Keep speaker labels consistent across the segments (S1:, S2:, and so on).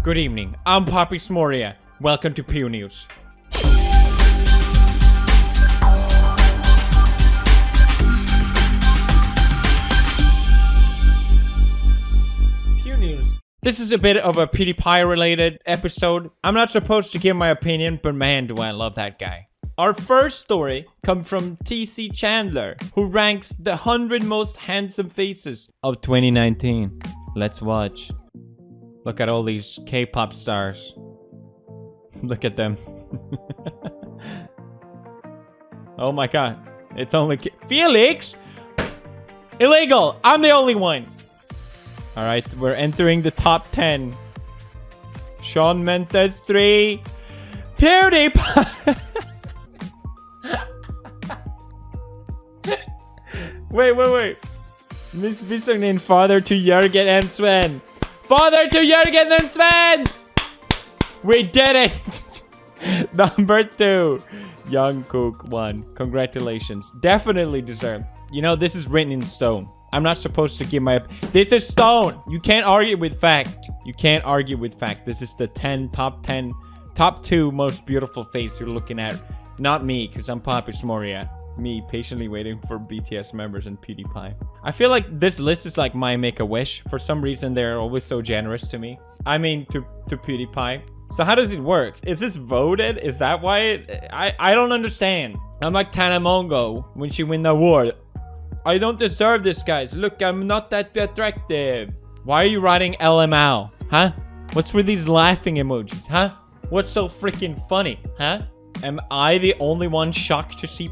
S1: Good evening, I'm Poppy Smoria. Welcome to PEW News. PEW News. This is a bit of a PewDiePie related episode. I'm not supposed to give my opinion, but man do I love that guy. Our first story comes from TC Chandler, who ranks the 100 most handsome faces of 2019. Let's watch. Look at all these K-pop stars. Look at them. Oh my god. It's only Felix! Illegal! I'm the only one! Alright, we're entering the top 10. Shawn Mendes 3. Pewdiepie! Wait. Miss Bisognin, father to Jürgen and Sven. Father to Jürgen and Sven! We did it! Number 2. Jungkook won. Congratulations. Definitely deserved. You know, this is written in stone. I'm not supposed to give my... This is stone! You can't argue with fact. You can't argue with fact. This is the top 2 most beautiful face you're looking at. Not me, because I'm Poppy Smoria. Me patiently waiting for BTS members and PewDiePie. I feel like this list is like my Make-A-Wish. For some reason, they're always so generous to me. I mean, to PewDiePie. So how does it work? Is this voted? Is that why I don't understand. I'm like Tana Mongo when she win the award. I don't deserve this, guys. Look, I'm not that attractive. Why are you writing LMAO? Huh? What's with these laughing emojis? Huh? What's so freaking funny? Huh? Am I the only one shocked to see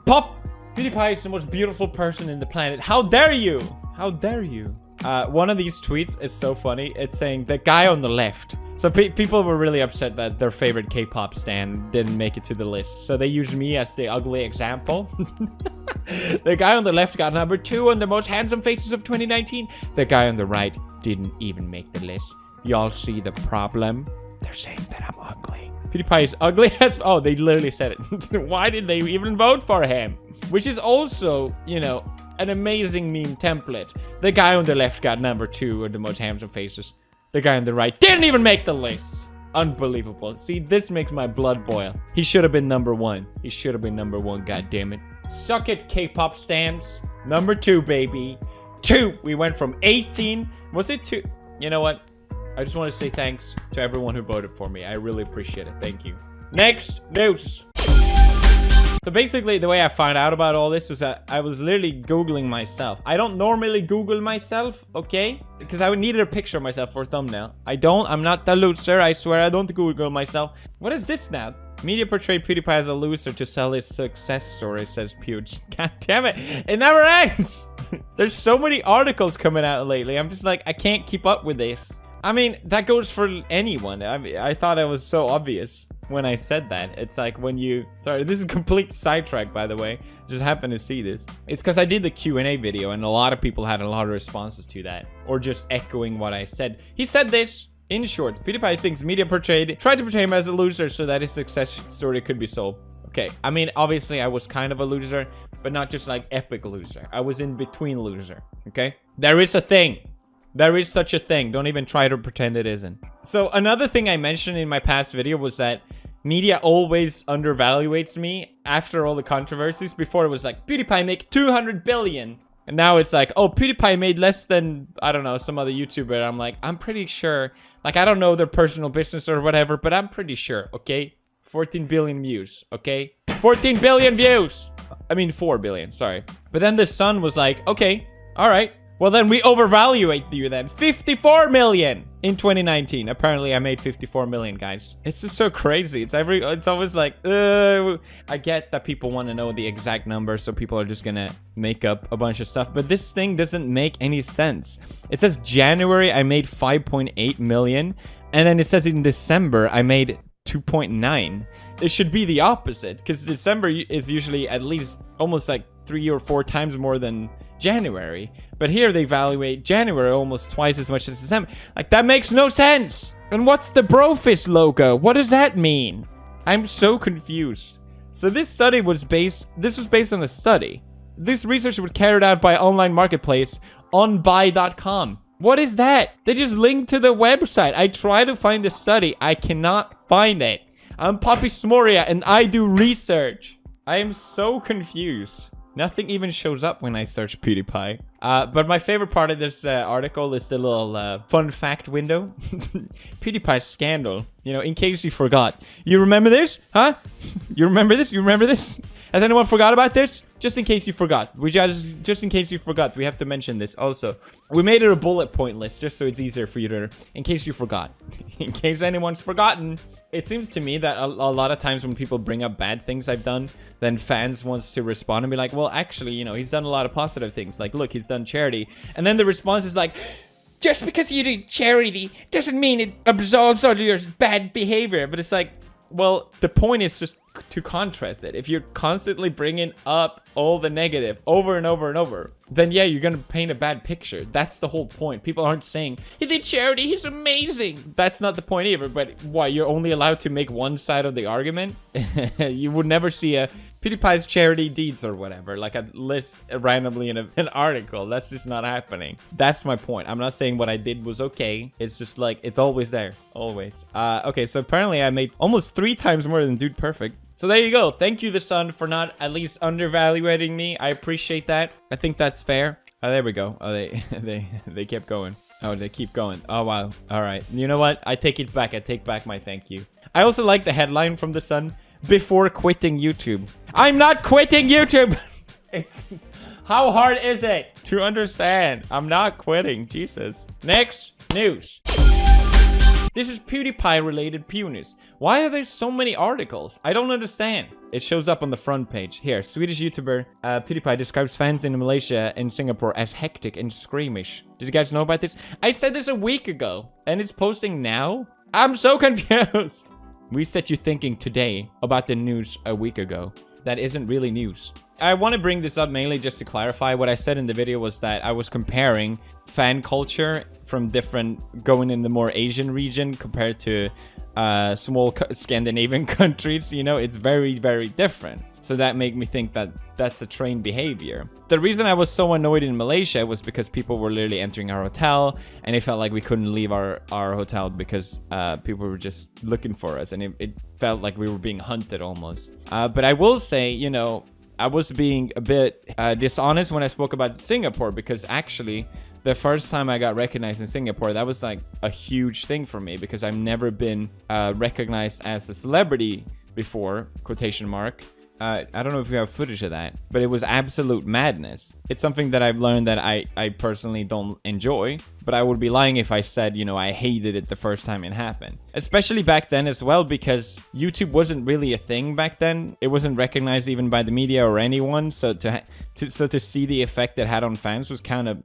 S1: Pop? PewDiePie is the most beautiful person in the planet. How dare you? How dare you? One of these tweets is so funny. It's saying the guy on the left. So people were really upset that their favorite K-pop stan didn't make it to the list. So they used me as the ugly example. The guy on the left got number 2 on the most handsome faces of 2019. The guy on the right didn't even make the list. Y'all see the problem? They're saying that I'm ugly. PewDiePie is ugly as... Oh, they literally said it. Why did they even vote for him? Which is also, you know, an amazing meme template. The guy on the left got number 2 of the most handsome faces. The guy on the right didn't even make the list. Unbelievable. See, this makes my blood boil. He should have been number 1. He should have been number 1, goddammit. Suck it, K-pop stans. Number 2, baby. 2. We went from 18. Was it 2? You know what? I just want to say thanks to everyone who voted for me. I really appreciate it. Thank you. Next news. So basically, the way I found out about all this was that I was literally Googling myself. I don't normally Google myself, okay? Because I needed a picture of myself for a thumbnail. I'm not the loser. I swear I don't Google myself. What is this now? Media portrayed PewDiePie as a loser to sell his success story, says Pew. God damn it. It never ends. There's so many articles coming out lately. I'm just like, I can't keep up with this. I mean, that goes for anyone. I thought it was so obvious when I said that. It's like when you... Sorry, this is a complete sidetrack, by the way. Just happened to see this. It's because I did the Q&A video, and a lot of people had a lot of responses to that. Or just echoing what I said. He said this. In short, PewDiePie thinks media tried to portray him as a loser so that his success story could be sold. Okay, I mean, obviously, I was kind of a loser, but not just like epic loser. I was in between loser, okay? There is a thing. There is such a thing. Don't even try to pretend it isn't. So another thing I mentioned in my past video was that media always undervaluates me after all the controversies. Before it was like, PewDiePie make 200 billion. And now it's like, oh, PewDiePie made less than, I don't know, some other YouTuber. I'm like, I'm pretty sure. Like, I don't know their personal business or whatever, but I'm pretty sure, okay? 14 billion views, okay? 14 billion views! I mean, 4 billion, sorry. But then the Sun was like, okay, all right. Well, then we overvaluate you then. 54 million in 2019. Apparently, I made 54 million, guys. It's just so crazy. It's always like, I get that people want to know the exact number, so people are just gonna make up a bunch of stuff. But this thing doesn't make any sense. It says January, I made 5.8 million. And then it says in December, I made 2.9. It should be the opposite, because December is usually at least almost like 3 or 4 times more than January. But here they evaluate January almost twice as much as December. Like, that makes no sense. And what's the Brofist logo? What does that mean? I'm so confused. So this was based on a study. This research was carried out by online marketplace onbuy.com. What is that? They just linked to the website. I try to find the study. I cannot find it. I'm Poppy Smoria and I do research. I am so confused. Nothing even shows up when I search PewDiePie. But my favorite part of this article is the little fun fact window. PewDiePie scandal. You know, in case you forgot. You remember this? Huh? You remember this? You remember this? Has anyone forgot about this? Just in case you forgot. Just in case you forgot, we have to mention this also. We made it a bullet point list just so it's easier for you to... In case you forgot. In case anyone's forgotten. It seems to me that a lot of times when people bring up bad things I've done, then fans wants to respond and be like, well, actually, you know, he's done a lot of positive things. Like, look, he's done charity. And then the response is like, just because you do charity doesn't mean it absolves all your bad behavior. But it's like, well, the point is just to contrast it. If you're constantly bringing up all the negative over and over and over, then yeah, you're gonna paint a bad picture. That's the whole point. People aren't saying, he did charity, he's amazing. That's not the point either. But why, you're only allowed to make one side of the argument? You would never see a PewDiePie's charity deeds or whatever, like a list randomly in an article. That's just not happening. That's my point. I'm not saying what I did was okay. It's just like, it's always there. Always. Okay, so apparently I made almost 3 times more than Dude Perfect. So there you go. Thank you, The Sun, for not at least undervaluating me. I appreciate that. I think that's fair. Oh, there we go. Oh, they kept going. Oh, they keep going. Oh, wow. All right. You know what? I take it back. I take back my thank you. I also like the headline from The Sun. Before quitting YouTube. I'm not quitting YouTube. It's... How hard is it to understand? I'm not quitting. Jesus. Next news. This is PewDiePie related Pew news. Why are there so many articles? I don't understand. It shows up on the front page. Here, Swedish YouTuber PewDiePie describes fans in Malaysia and Singapore as hectic and squeamish. Did you guys know about this? I said this a week ago and it's posting now? I'm so confused. We set you thinking today about the news a week ago. That isn't really news. I want to bring this up mainly just to clarify. What I said in the video was that I was comparing fan culture from different, going in the more Asian region compared to small Scandinavian countries. You know, it's very, very different. So that made me think that that's a trained behavior. The reason I was so annoyed in Malaysia was because people were literally entering our hotel and it felt like we couldn't leave our hotel because people were just looking for us, and it felt like we were being hunted almost. But I will say, you know, I was being a bit dishonest when I spoke about Singapore, because actually the first time I got recognized in Singapore, that was like a huge thing for me because I've never been recognized as a celebrity before, quotation mark. I don't know if you have footage of that, but it was absolute madness. It's something that I've learned that I personally don't enjoy, but I would be lying if I said, you know, I hated it the first time it happened. Especially back then as well, because YouTube wasn't really a thing back then. It wasn't recognized even by the media or anyone. So to see the effect it had on fans was kind of...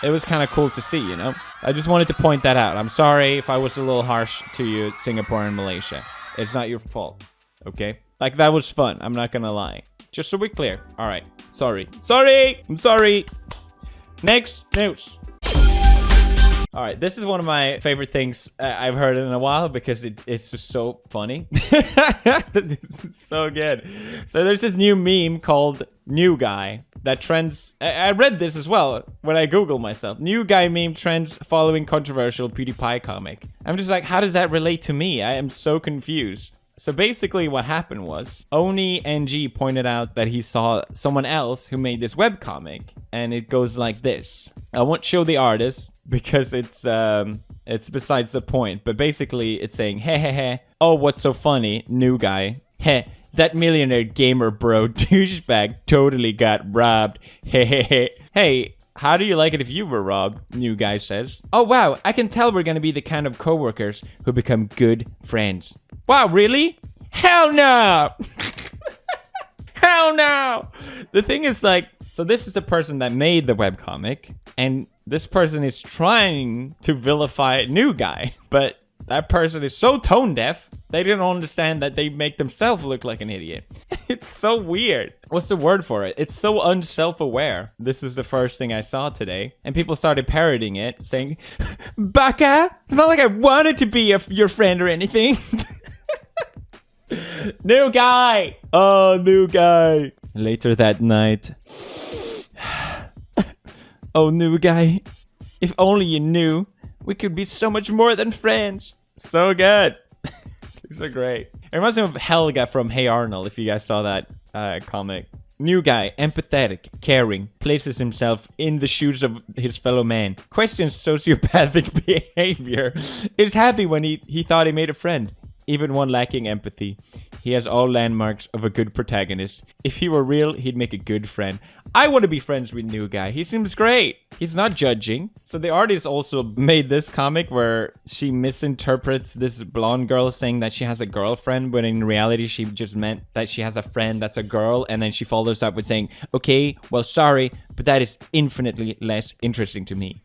S1: It was kind of cool to see, you know? I just wanted to point that out. I'm sorry if I was a little harsh to you, Singapore and Malaysia. It's not your fault, okay? Like, that was fun. I'm not gonna lie. Just so we're clear. All right. Sorry. Sorry! I'm sorry! Next news. All right. This is one of my favorite things I've heard in a while because it's just so funny. It's so good. So there's this new meme called New Guy that trends. I read this as well when I Googled myself. New Guy meme trends following controversial PewDiePie comic. I'm just like, how does that relate to me? I am so confused. So basically what happened was Oni NG pointed out that he saw someone else who made this webcomic, and it goes like this. I won't show the artist because it's besides the point, but basically it's saying, hey, hey, hey, oh, what's so funny, New Guy, heh, that millionaire gamer bro douchebag totally got robbed, hey, hey, hey, hey. How do you like it if you were robbed? New Guy says. Oh, wow. I can tell we're going to be the kind of coworkers who become good friends. Wow, really? Hell no! Hell no! The thing is, like, so this is the person that made the webcomic, and this person is trying to vilify New Guy, but that person is so tone deaf, they didn't understand that they make themselves look like an idiot. It's so weird. What's the word for it? It's so unself-aware. This is the first thing I saw today. And people started parodying it, saying, Baka! It's not like I wanted to be your friend or anything. New Guy! Oh, New Guy. Later that night. Oh, New Guy. If only you knew, we could be so much more than friends. So good. These are great. It reminds me of Helga from Hey Arnold, if you guys saw that comic. New guy, empathetic, caring, places himself in the shoes of his fellow man, questions sociopathic behavior, is happy when he thought he made a friend, even one lacking empathy. He has all landmarks of a good protagonist. If he were real, he'd make a good friend. I want to be friends with New Guy. He seems great. He's not judging. So the artist also made this comic where she misinterprets this blonde girl saying that she has a girlfriend, but in reality she just meant that she has a friend that's a girl, and then she follows up with saying, okay, well, sorry, but that is infinitely less interesting to me.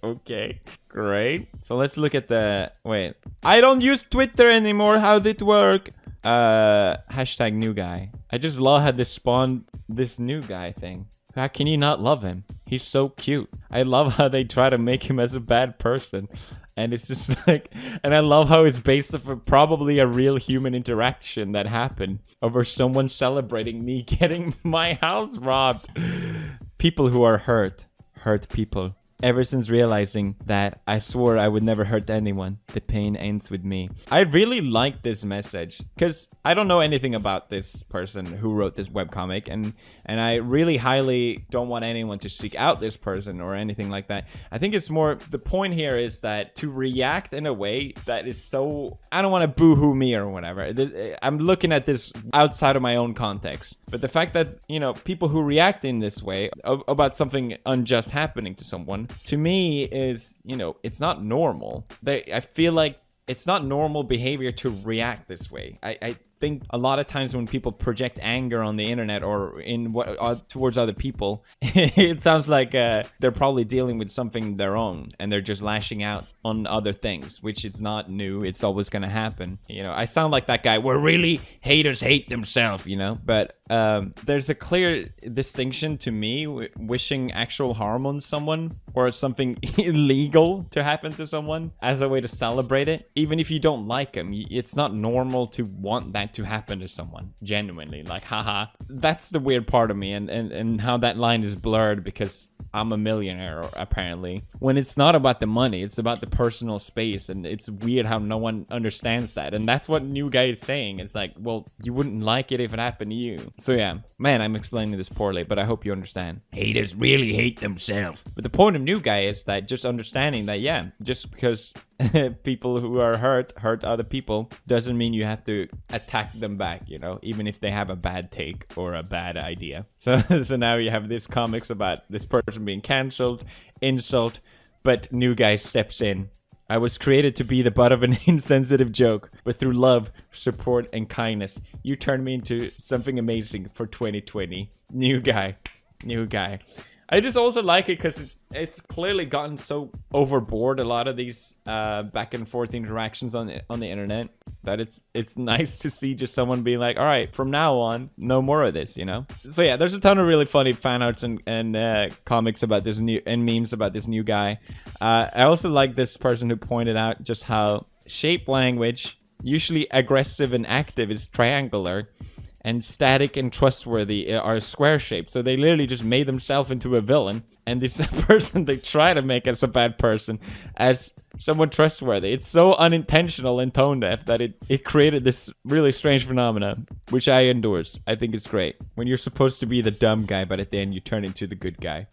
S1: Okay, great. So let's look at the... Wait. I don't use Twitter anymore. How did it work? Hashtag New Guy. I just love how this spawned this New Guy thing. How can you not love him? He's so cute. I love how they try to make him as a bad person. And it's just like... And I love how it's based off of probably a real human interaction that happened over someone celebrating me getting my house robbed. People who are hurt people. Ever since realizing that I swore I would never hurt anyone, the pain ends with me. I really like this message because I don't know anything about this person who wrote this webcomic, and I really highly don't want anyone to seek out this person or anything like that. I think it's more, the point here is that to react in a way that is so, I don't want to boo-hoo me or whatever. I'm looking at this outside of my own context. But the fact that, you know, people who react in this way about something unjust happening to someone, to me is, you know, it's not normal. I feel like it's not normal behavior to react this way. I think a lot of times when people project anger on the internet or in towards other people, it sounds like they're probably dealing with something their own and they're just lashing out on other things, which is not new. It's always going to happen. You know, I sound like that guy where really haters hate themselves, you know, but there's a clear distinction to me wishing actual harm on someone or something illegal to happen to someone as a way to celebrate it. Even if you don't like them, it's not normal to want that to happen to someone genuinely, like, haha. That's the weird part of me, and how that line is blurred because I'm a millionaire apparently, when it's not about the money, it's about the personal space. And it's weird how no one understands that, and that's what New Guy is saying. It's like, well, you wouldn't like it if it happened to you. So yeah, man, I'm explaining this poorly, but I hope you understand. Haters really hate themselves. But the point of New Guy is that just understanding that, yeah, just because people who are hurt other people doesn't mean you have to attack them back, you know, even if they have a bad take or a bad idea. So now you have these comics about this person being cancelled, insult, but New Guy steps in. I was created to be the butt of an insensitive joke, but through love, support, and kindness, you turned me into something amazing for 2020. New Guy. I just also like it because it's clearly gotten so overboard, a lot of these back and forth interactions on the internet, that it's nice to see just someone being like, all right, from now on, no more of this, you know? So yeah, there's a ton of really funny fan arts and comics about this and memes about this New Guy. I also like this person who pointed out just how shape language, usually aggressive and active, is triangular, and static and trustworthy are square shaped. So they literally just made themselves into a villain, and this person they try to make as a bad person as someone trustworthy. It's so unintentional and tone deaf that it created this really strange phenomenon, which I endorse. I think it's great when you're supposed to be the dumb guy, but at the end you turn into the good guy.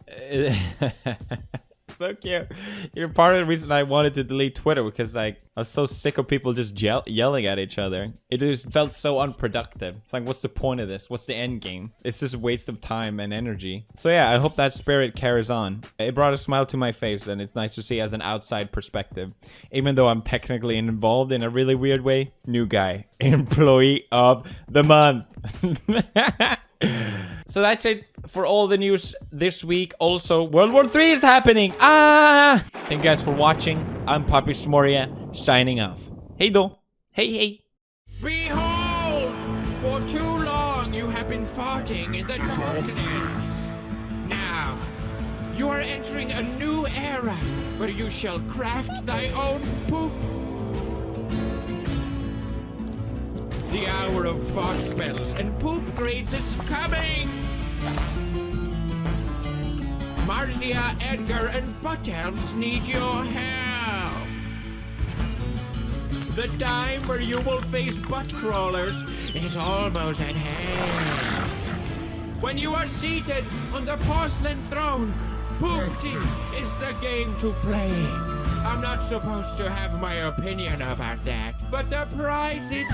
S1: So cute. You're part of the reason I wanted to delete Twitter, because I was so sick of people just yelling at each other. It just felt so unproductive. It's like, what's the point of this? What's the end game? It's just a waste of time and energy. So yeah, I hope that spirit carries on. It brought a smile to my face, and it's nice to see as an outside perspective. Even though I'm technically involved in a really weird way. New Guy. Employee of the month. So that's it for all the news this week. Also, World War III is happening. Thank you guys for watching. I'm Papi Smoria, signing off. Hey do. Hey.
S2: Behold! For too long you have been farting in the darkness. Now, you are entering a new era where you shall craft thy own poop. The hour of fart spells and poop grades is coming! Marcia, Edgar, and Butt Elves need your help. The time where you will face butt crawlers is almost at hand. When you are seated on the porcelain throne, Poopty is the game to play. I'm not supposed to have my opinion about that, but the prize is